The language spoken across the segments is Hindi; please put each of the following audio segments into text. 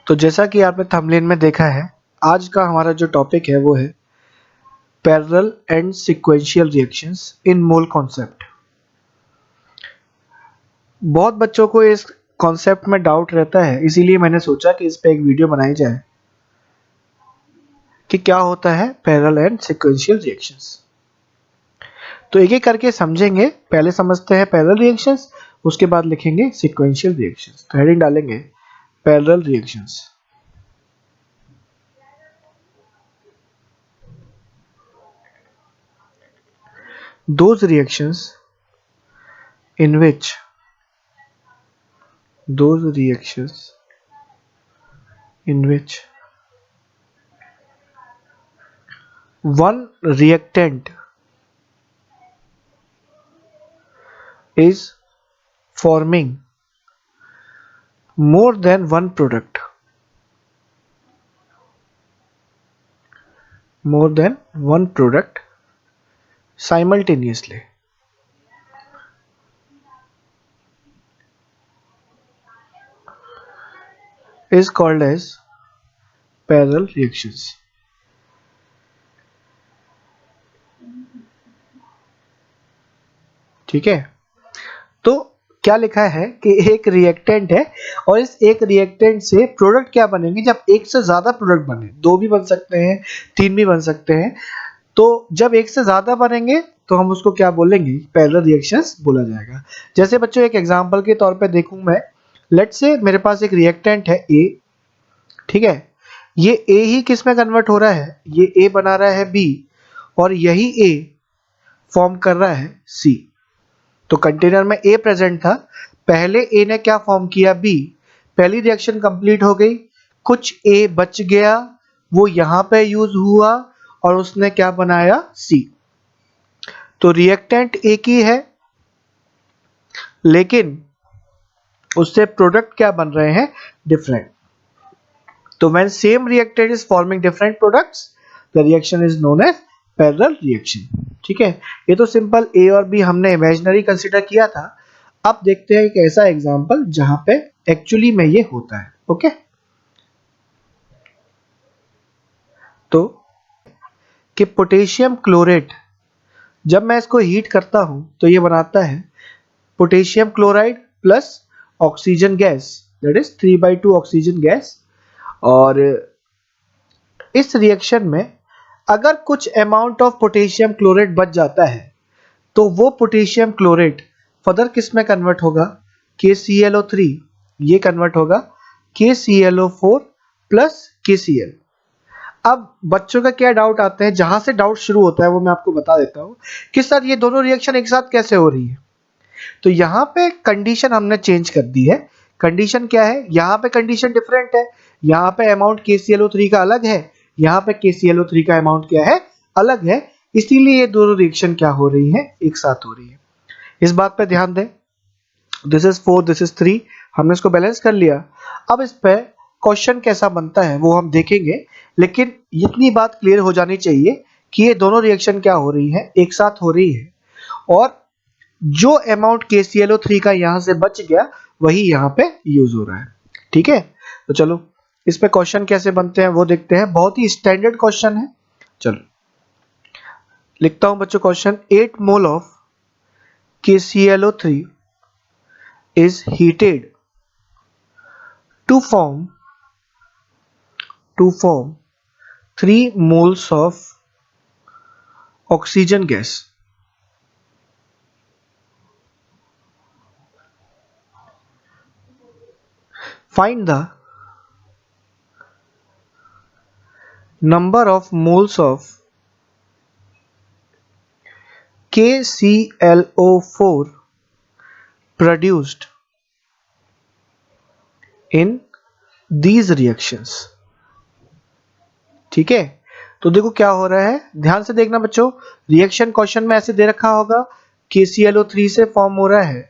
तो जैसा कि आपने थंबनेल में देखा है, आज का हमारा जो टॉपिक है वो है parallel and sequential reactions in mole concept. बहुत बच्चों को इस कॉन्सेप्ट में डाउट रहता है, इसीलिए मैंने सोचा कि इस पे एक वीडियो बनाई जाए कि क्या होता है पैरेलल एंड सीक्वेंशियल रिएक्शंस। तो एक एक करके समझेंगे। पहले समझते हैं पैरेलल रिएक्शंस, उसके बाद लिखेंगे सीक्वेंशियल रिएक्शंस। तो हेडिंग डालेंगे parallel reactions. Those reactions in which one reactant is forming more than one product simultaneously is called as parallel reactions। ठीक है, तो क्या लिखा है कि एक रिएक्टेंट है और इस एक रिएक्टेंट से प्रोडक्ट क्या बनेंगे जब एक से ज्यादा प्रोडक्ट बने। दो भी बन सकते हैं, तीन भी बन सकते हैं। तो जब एक से ज्यादा बनेंगे तो हम उसको क्या बोलेंगे, पैरेलल रिएक्शंस बोला जाएगा। जैसे बच्चों एक एग्जांपल के तौर पे देखूं मैं, लेट्स से मेरे पास एक रिएक्टेंट है ए। ठीक है, ये ए ही किस में कन्वर्ट हो रहा है, ये ए बना रहा है बी और यही ए फॉर्म कर रहा है सी। तो कंटेनर में ए प्रेजेंट था, पहले ए ने क्या फॉर्म किया, बी। पहली रिएक्शन कंप्लीट हो गई, कुछ ए बच गया, वो यहां पे यूज हुआ और उसने क्या बनाया, सी। तो रिएक्टेंट एक ही है लेकिन उससे प्रोडक्ट क्या बन रहे हैं, डिफरेंट। तो when same reactant is forming different products the reaction is known as parallel reaction. ठीक है, ये तो सिंपल ए और बी हमने इमेजिनरी कंसीडर किया था। अब देखते हैं एक ऐसा एग्जांपल जहां पे एक्चुअली में ये होता है। ओके, तो कि पोटेशियम क्लोरेट, जब मैं इसको हीट करता हूं तो ये बनाता है potassium chloride plus oxygen gas, that is 3/2 oxygen gas. और इस रिएक्शन में अगर कुछ अमाउंट ऑफ पोटेशियम क्लोरेट बच जाता है तो वो पोटेशियम क्लोरेट फर्दर किस में कन्वर्ट होगा, KClO3। ये कन्वर्ट होगा KClO4 प्लस KCl। अब बच्चों का क्या डाउट आते हैं, जहां से डाउट शुरू होता है वो मैं आपको बता देता हूं कि सर ये दोनों रिएक्शन एक साथ कैसे हो रही है। तो यहाँ पे कंडीशन हमने चेंज कर दी है। कंडीशन क्या है, यहाँ पे कंडीशन डिफरेंट है। यहाँ पे अमाउंट KClO3 का अलग है, यहाँ पे KClO3 का अमाउंट क्या है, अलग है। इसीलिए ये दोनों रिएक्शन क्या हो रही है, एक साथ हो रही है। इस बात पे ध्यान दें। दिस इज 4, दिस इज 3, हमने इसको बैलेंस कर लिया। अब इस पे क्वेश्चन कैसा बनता है वो हम देखेंगे, लेकिन इतनी बात क्लियर हो जानी चाहिए कि ये दोनों रिएक्शन क्या हो रही है, एक साथ हो रही है। और जो अमाउंट KClO3 का यहां से बच गया वही यहां पे यूज हो रहा है। ठीक है, तो चलो इस पे क्वेश्चन कैसे बनते हैं वो देखते हैं। बहुत ही स्टैंडर्ड क्वेश्चन है। चलो लिखता हूं बच्चों question. 8 mole of KClO3 is heated to form 3 moles of oxygen gas. Find the number of moles of KClO4 produced in these reactions। ठीक है, तो देखो क्या हो रहा है, ध्यान से देखना बच्चों। रिएक्शन क्वेश्चन में ऐसे दे रखा होगा, KClO3 से फॉर्म हो रहा है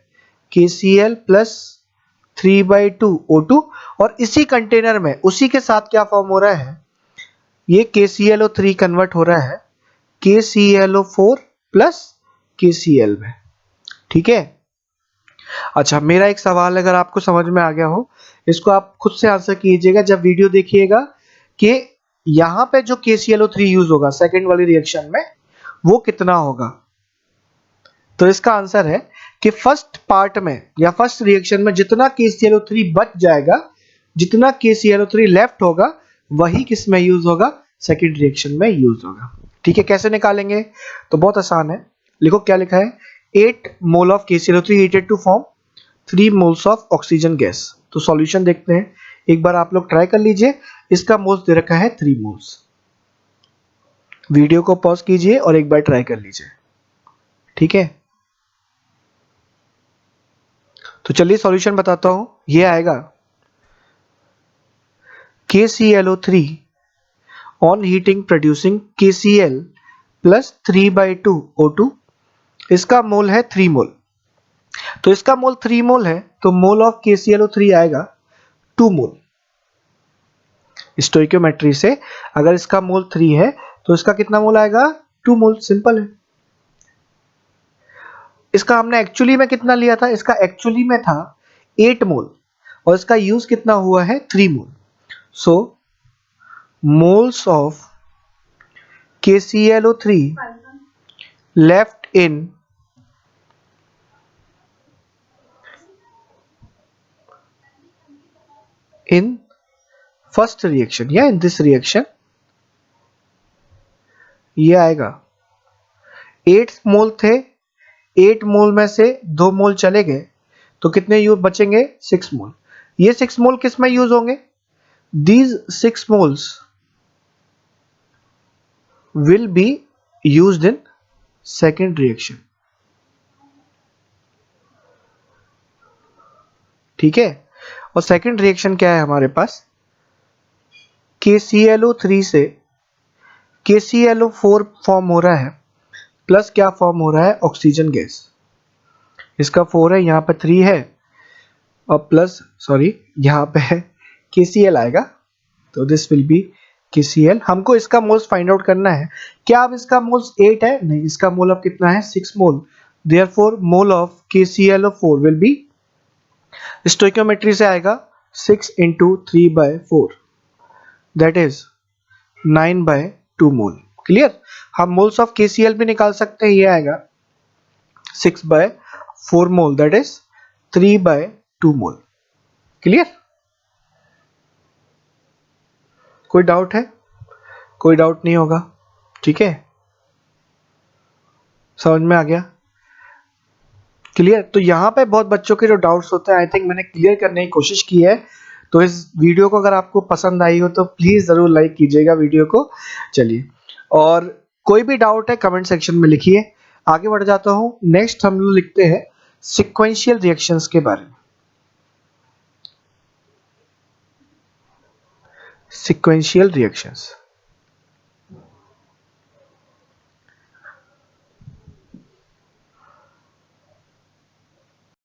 KCl प्लस 3/2 O2 और इसी कंटेनर में उसी के साथ क्या फॉर्म हो रहा है, ये KClO3 कन्वर्ट हो रहा है KClO4 प्लस KCl में। ठीक है, अच्छा मेरा एक सवाल अगर आपको समझ में आ गया हो, इसको आप खुद से आंसर कीजिएगा जब वीडियो देखिएगा कि यहां पे जो KClO3 यूज होगा सेकंड वाली रिएक्शन में वो कितना होगा। तो इसका आंसर है कि फर्स्ट पार्ट में या फर्स्ट रिएक्शन में जितना KClO3 बच जाएगा, जितना KClO3 लेफ्ट होगा, वही किस में यूज होगा, सेकंड रिएक्शन में यूज होगा। ठीक है, कैसे निकालेंगे? तो बहुत आसान है, लिखो क्या लिखा है, 8 mole of KClO3 heated to form 3 moles of oxygen gas. तो सॉल्यूशन देखते हैं, एक बार आप लोग ट्राई कर लीजिए। इसका मोल्स दे रखा है 3 मोल्स। वीडियो को पॉज कीजिए और एक बार ट्राई कर लीजिए। ठीक है, तो चलिए सॉल्यूशन बताता हूं। ये आएगा KClO3 on heating producing KCl plus 3/2 O2। इसका मोल है 3 मोल। तो इसका मोल 3 मोल है, तो मोल ऑफ KClO3 आएगा 2 मोल। स्टोइकियोमेट्री से अगर इसका मोल 3 है तो इसका कितना मोल आएगा, 2 मोल। सिंपल है। इसका हमने एक्चुअली में कितना लिया था, इसका एक्चुअली में था 8 मोल और इसका यूज कितना हुआ है, 3 mole. So moles of KClO3 left in first reaction या in this reaction, ये आएगा 8 मोल थे, 8 मोल में से 2 मोल चले गए तो कितने यूज बचेंगे, 6 मोल। ये 6 मोल किस में यूज होंगे, these 6 moles will be used in second reaction। ठीक है, और सेकंड रिएक्शन क्या है हमारे पास, KClO3 से KClO4 फॉर्म हो रहा है, प्लस क्या फॉर्म हो रहा है, ऑक्सीजन गैस। इसका 4 है, यहाँ पे 3 है, और प्लस सॉरी यहाँ पे है KCl आएगा, तो दिस विल बी KCl। हमको इसका मोल्स फाइंड आउट करना है। क्या अब इसका मोल्स 8 है, नहीं, इसका मोल अब कितना है, 6 mole. Therefore mole of KClO4 will be, stoichiometry से आएगा 6 into 3/4, that is 9/2 mole. Clear? हम मोल्स ऑफ KCl भी निकाल सकते हैं, ये आएगा 6/4 mole, that is 3/2 mole. Clear? कोई डाउट है? कोई डाउट नहीं होगा। ठीक है, समझ में आ गया? क्लियर? तो यहाँ पे बहुत बच्चों के जो डाउट्स होते हैं, आई थिंक मैंने क्लियर करने की कोशिश की है। तो इस वीडियो को अगर आपको पसंद आई हो तो प्लीज जरूर लाइक कीजिएगा वीडियो को। चलिए, और कोई भी डाउट है कमेंट सेक्शन में लिखिए। आगे बढ़ जाता हूं। नेक्स्ट हम लोग लिखते हैं सिक्वेंशियल रिएक्शंस के बारे में। Sequential reactions